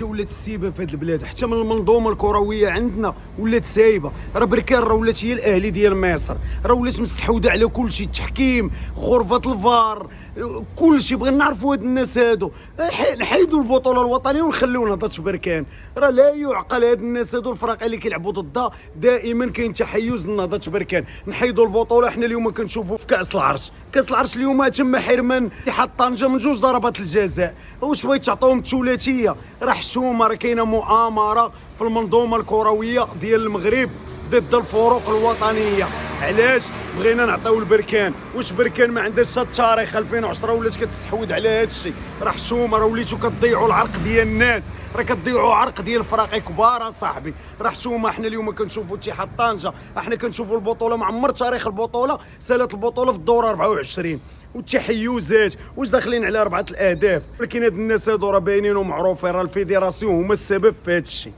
ولات السيبه في هذه البلاد، حتى من المنظومه الكرويه عندنا ولات سايبه. راه بركان راه ولات هي الاهلي ديال مصر، راه ولات مستحوذه على كل شيء، التحكيم، غرفه الفار، كل شيء. بغينا نعرفوا هاد الناس هادو، نحيدوا البطوله الوطنيه ونخليو نهضه بركان. راه لا يعقل هاد الناس هادو، الفرق اللي كيلعبوا ضدها دائما كاين تحيز لنهضه بركان. نحيدوا البطوله. حنا اليوم كنشوفوا في كاس العرش، كاس العرش اليوم تم حرمان اتحاد طنجه من 2 ضربات الجزاء. واش بغيت تعطيهم الثلاثيه؟ راه حشومه، راه كاينه مؤامره في المنظومه الكرويه ديال المغرب ضد الفروق الوطنيه. علاش بغينا نعطيو البركان؟ واش بركان ما عندهاش التاريخ؟ 2010 ولات كتستحوذ على هذا الشيء. راه حشومه، راه وليتو كتضيعوا العرق ديال الناس، راه كتضيعوا عرق ديال الفرق كبار اصاحبي. راه حشومه. حنا اليوم كنشوفوا اتحاد طنجه، احنا كنشوفوا البطوله، ما عمر تاريخ البطوله سالت البطوله في الدوره 24 والتحيزات. واش داخلين على 4 الاهداف؟ ولكن هاد الناس هادو راه باينين ومعروفين، راه الفيدراسيون هما السبب في هذا الشيء.